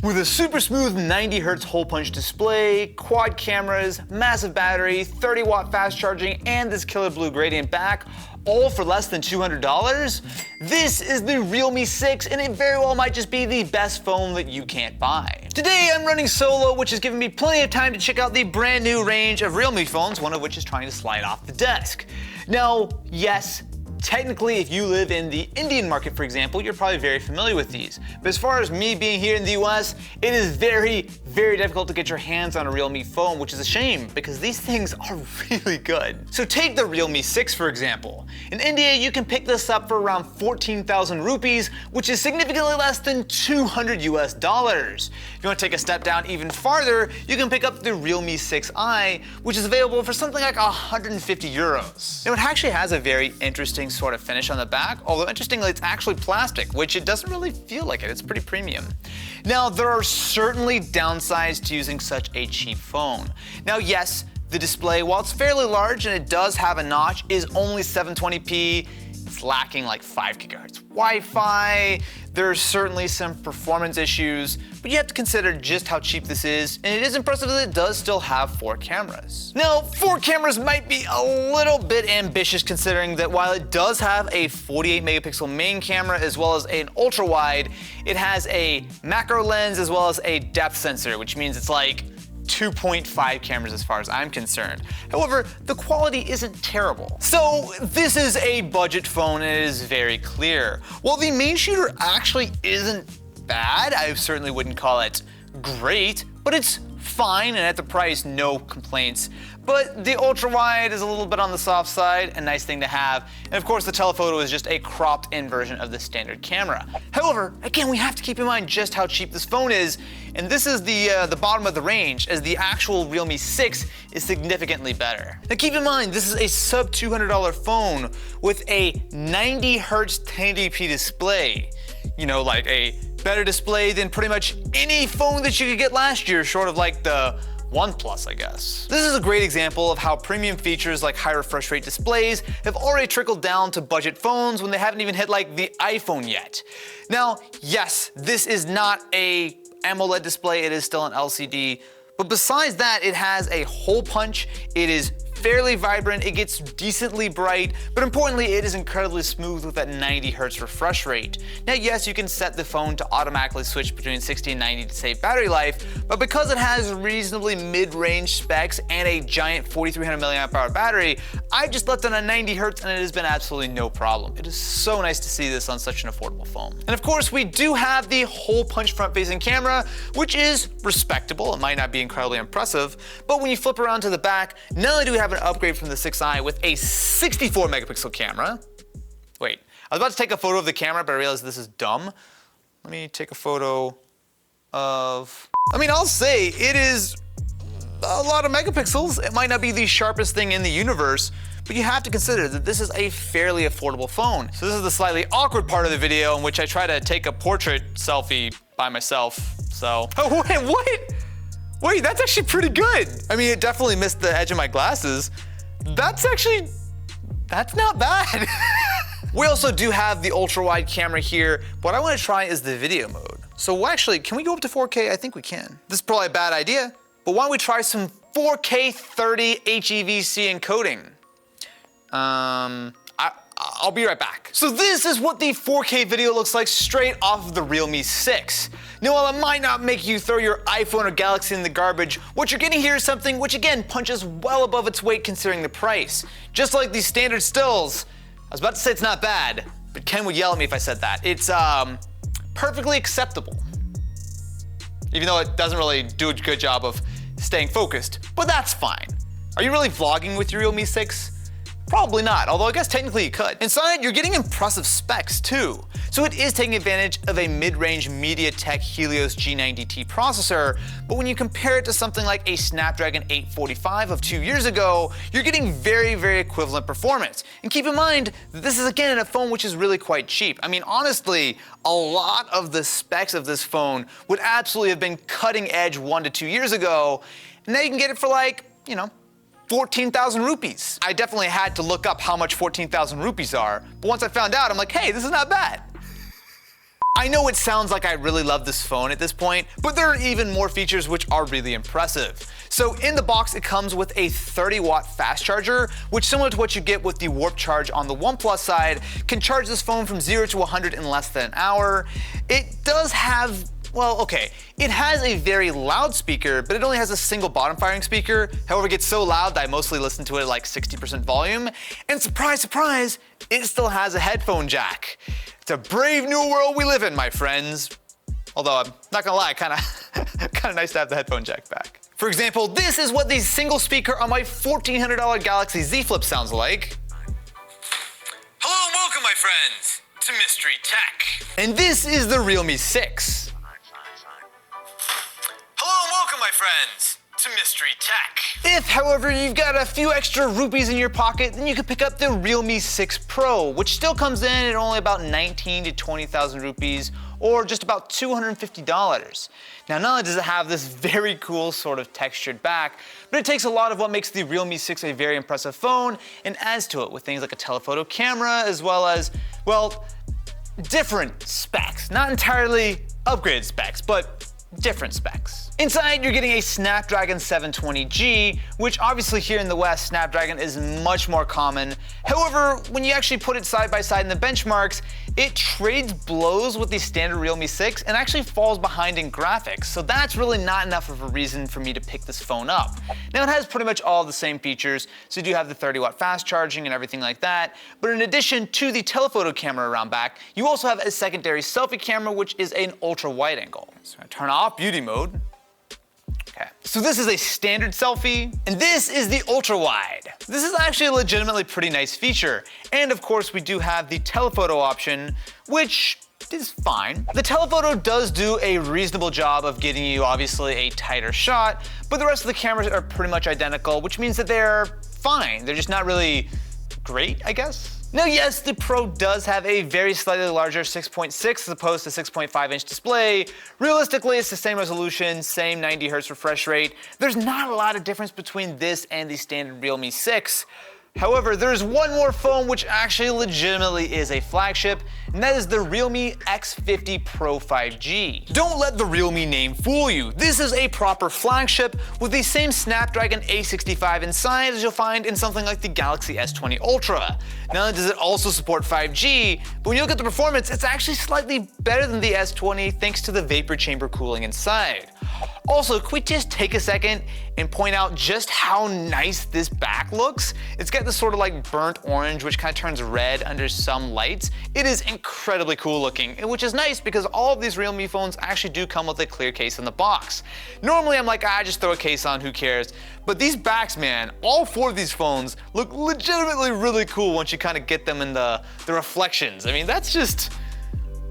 With a super smooth 90Hz hole punch display, quad cameras, massive battery, 30-watt fast charging, and this killer blue gradient back, all for less than $200, this is the Realme 6, and it very well might just be the best phone that you can't buy. Today I'm running solo, which has given me plenty of time to check out the brand new range of Realme phones, one of which is trying to slide off the desk. Now, yes, technically, if you live in the Indian market, for example, you're probably very familiar with these. But as far as me being here in the US, it is very, very difficult to get your hands on a Realme phone, which is a shame because these things are really good. So take the Realme 6, for example. In India, you can pick this up for around 14,000 rupees, which is significantly less than $200 US. If you want to take a step down even farther, you can pick up the Realme 6i, which is available for something like 150 euros. Now, it actually has a very interesting sort of finish on the back, although interestingly it's actually plastic, which it doesn't really feel like it. It's pretty premium. Now, there are certainly downsides to using such a cheap phone. Now, yes, the display, while it's fairly large and it does have a notch, is only 720p. It's lacking like 5 GHz Wi-Fi. There's certainly some performance issues, but you have to consider just how cheap this is, and it is impressive that it does still have 4 cameras. Now, 4 cameras might be a little bit ambitious considering that while it does have a 48 megapixel main camera as well as an ultra wide, it has a macro lens as well as a depth sensor, which means it's like 2.5 cameras as far as I'm concerned. However, the quality isn't terrible. So this is a budget phone and it is very clear. While the main shooter actually isn't bad, I certainly wouldn't call it great, but it's fine, and at the price, no complaints. But the ultra wide is a little bit on the soft side, a nice thing to have. And of course, the telephoto is just a cropped in version of the standard camera. However, again, we have to keep in mind just how cheap this phone is. And this is the bottom of the range, as the actual Realme 6 is significantly better. Now keep in mind, this is a sub $200 phone with a 90Hz 1080p display. You know, like a better display than pretty much any phone that you could get last year, short of like the OnePlus, I guess. This is a great example of how premium features like high refresh rate displays have already trickled down to budget phones when they haven't even hit like the iPhone yet. Now, yes, this is not a AMOLED display, it is still an LCD, but besides that, it has a hole punch, it is fairly vibrant, it gets decently bright, but importantly, it is incredibly smooth with that 90Hz refresh rate. Now, yes, you can set the phone to automatically switch between 60 and 90 to save battery life, but because it has reasonably mid-range specs and a giant 4300 mAh battery, I've just left it on 90Hz and it has been absolutely no problem. It is so nice to see this on such an affordable phone. And of course, we do have the hole punch front-facing camera, which is respectable. It might not be incredibly impressive, but when you flip around to the back, not only do we have an upgrade from the 6i with a 64 megapixel camera. Wait, I was about to take a photo of the camera, but I realized this is dumb. Let me take a photo of, I'll say it is a lot of megapixels. It might not be the sharpest thing in the universe, but you have to consider that this is a fairly affordable phone. So this is the slightly awkward part of the video in which I try to take a portrait selfie by myself, so. Oh, wait, what? Wait, that's actually pretty good. It definitely missed the edge of my glasses. That's not bad. We also do have the ultra wide camera here. What I want to try is the video mode. So actually, can we go up to 4K? I think we can. This is probably a bad idea, but why don't we try some 4K 30 HEVC encoding? I'll be right back. So this is what the 4K video looks like straight off of the Realme 6. Now, while it might not make you throw your iPhone or Galaxy in the garbage, what you're getting here is something which again punches well above its weight considering the price. Just like these standard stills. I was about to say it's not bad, but Ken would yell at me if I said that. It's perfectly acceptable. Even though it doesn't really do a good job of staying focused, but that's fine. Are you really vlogging with your Realme 6? Probably not, although I guess technically you could. Inside, you're getting impressive specs too. So it is taking advantage of a mid-range MediaTek Helios G90T processor, but when you compare it to something like a Snapdragon 845 of 2 years ago, you're getting very, very equivalent performance. And keep in mind, this is again a phone which is really quite cheap. Honestly, a lot of the specs of this phone would absolutely have been cutting edge 1 to 2 years ago, and now you can get it for like, 14,000 rupees. I definitely had to look up how much 14,000 rupees are, but once I found out, I'm like, hey, this is not bad. I know it sounds like I really love this phone at this point, but there are even more features which are really impressive. So in the box, it comes with a 30-watt fast charger, which, similar to what you get with the Warp Charge on the OnePlus side, can charge this phone from 0 to 100 in less than an hour. It does have, well, okay, it has a very loud speaker, but it only has a single bottom firing speaker. However, it gets so loud that I mostly listen to it at like 60% volume. And surprise, surprise, it still has a headphone jack. It's a brave new world we live in, my friends. Although I'm not gonna lie, kinda nice to have the headphone jack back. For example, this is what the single speaker on my $1,400 Galaxy Z Flip sounds like. Hello and welcome, my friends, to Mystery Tech. And this is the Realme 6. Hello and welcome, my friends, to Mystery Tech. If, however, you've got a few extra rupees in your pocket, then you can pick up the Realme 6 Pro, which still comes in at only about 19 to 20,000 rupees, or just about $250. Now, not only does it have this very cool sort of textured back, but it takes a lot of what makes the Realme 6 a very impressive phone and adds to it with things like a telephoto camera, as well as, well, different specs. Not entirely upgraded specs, but different specs. Inside, you're getting a Snapdragon 720G, which obviously here in the West, Snapdragon is much more common. However, when you actually put it side by side in the benchmarks, it trades blows with the standard Realme 6 and actually falls behind in graphics. So that's really not enough of a reason for me to pick this phone up. Now, it has pretty much all the same features. So you do have the 30-watt fast charging and everything like that. But in addition to the telephoto camera around back, you also have a secondary selfie camera, which is an ultra wide angle. So I turn off beauty mode. Okay. So this is a standard selfie, and this is the ultra wide. This is actually a legitimately pretty nice feature. And of course, we do have the telephoto option, which is fine. The telephoto does do a reasonable job of getting you obviously a tighter shot, but the rest of the cameras are pretty much identical, which means that they're fine. They're just not really great, I guess. Now, yes, the Pro does have a very slightly larger 6.6 as opposed to 6.5-inch display. Realistically, it's the same resolution, same 90 Hz refresh rate. There's not a lot of difference between this and the standard Realme 6. However, there's one more phone which actually legitimately is a flagship, and that is the Realme X50 Pro 5G. Don't let the Realme name fool you. This is a proper flagship with the same Snapdragon A65 inside as you'll find in something like the Galaxy S20 Ultra. Not only does it also support 5G, but when you look at the performance, it's actually slightly better than the S20 thanks to the vapor chamber cooling inside. Also, can we just take a second and point out just how nice this back looks? It's got this sort of like burnt orange, which kind of turns red under some lights. It is incredibly cool looking, which is nice because all of these Realme phones actually do come with a clear case in the box. Normally I'm like, just throw a case on, who cares? But these backs, man, all four of these phones look legitimately really cool once you kind of get them in the reflections. I mean, that's just,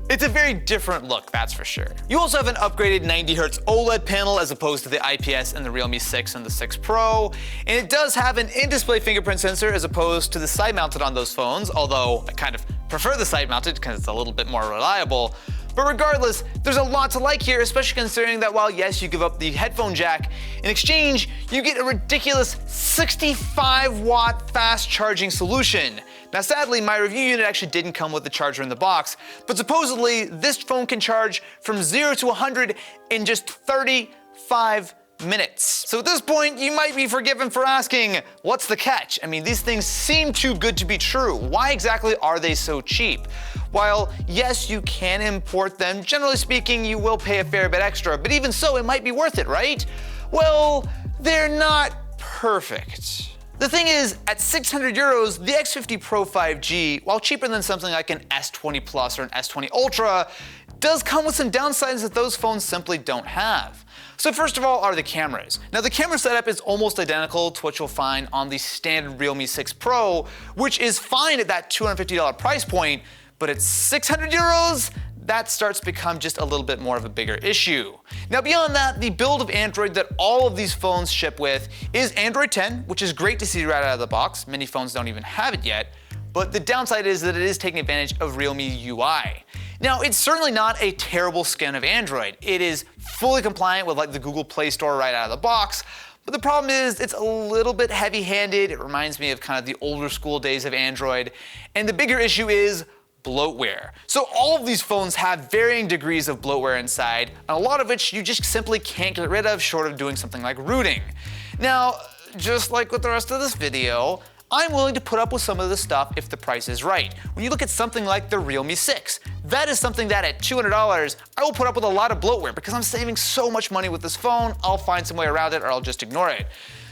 it's a very different look, that's for sure. You also have an upgraded 90 Hz OLED panel as opposed to the IPS in the Realme 6 and the 6 Pro. And it does have an in-display fingerprint sensor as opposed to the side-mounted on those phones, although I kind of prefer the side-mounted because it's a little bit more reliable. But regardless, there's a lot to like here, especially considering that while yes, you give up the headphone jack, in exchange, you get a ridiculous 65-watt fast charging solution. Now sadly, my review unit actually didn't come with the charger in the box, but supposedly this phone can charge from 0 to 100 in just 35 minutes. So at this point, you might be forgiven for asking, what's the catch? I mean, these things seem too good to be true. Why exactly are they so cheap? While yes, you can import them, generally speaking, you will pay a fair bit extra, but even so, it might be worth it, right? Well, they're not perfect. The thing is, at 600 euros, the X50 Pro 5G, while cheaper than something like an S20 Plus or an S20 Ultra, does come with some downsides that those phones simply don't have. So first of all are the cameras. Now the camera setup is almost identical to what you'll find on the standard Realme 6 Pro, which is fine at that $250 price point, but at 600 euros, that starts to become just a little bit more of a bigger issue. Now beyond that, the build of Android that all of these phones ship with is Android 10, which is great to see right out of the box. Many phones don't even have it yet, but the downside is that it is taking advantage of Realme UI. Now, it's certainly not a terrible skin of Android. It is fully compliant with like the Google Play Store right out of the box, but the problem is it's a little bit heavy-handed. It reminds me of kind of the older school days of Android. And the bigger issue is bloatware. So all of these phones have varying degrees of bloatware inside, and a lot of which you just simply can't get rid of short of doing something like rooting. Now, just like with the rest of this video, I'm willing to put up with some of this stuff if the price is right. When you look at something like the Realme 6, that is something that at $200, I will put up with a lot of bloatware because I'm saving so much money with this phone, I'll find some way around it or I'll just ignore it.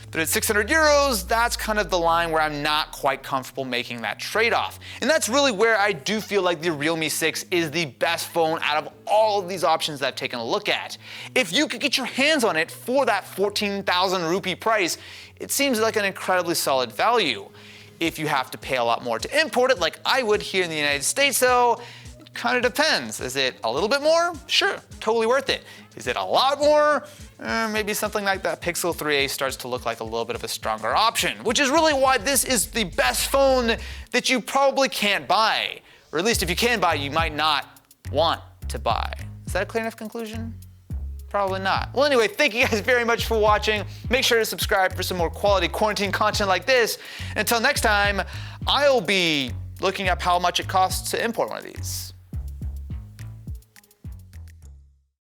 But at 600 euros, that's kind of the line where I'm not quite comfortable making that trade-off. And that's really where I do feel like the Realme 6 is the best phone out of all of these options that I've taken a look at. If you could get your hands on it for that 14,000 rupee price, it seems like an incredibly solid value. If you have to pay a lot more to import it, like I would here in the United States, though, it kind of depends. Is it a little bit more? Sure, totally worth it. Is it a lot more? Maybe something like that Pixel 3a starts to look like a little bit of a stronger option, which is really why this is the best phone that you probably can't buy. Or at least if you can buy, you might not want to buy. Is that a clear enough conclusion? Probably not. Well, anyway, thank you guys very much for watching. Make sure to subscribe for some more quality quarantine content like this. Until next time, I'll be looking up how much it costs to import one of these.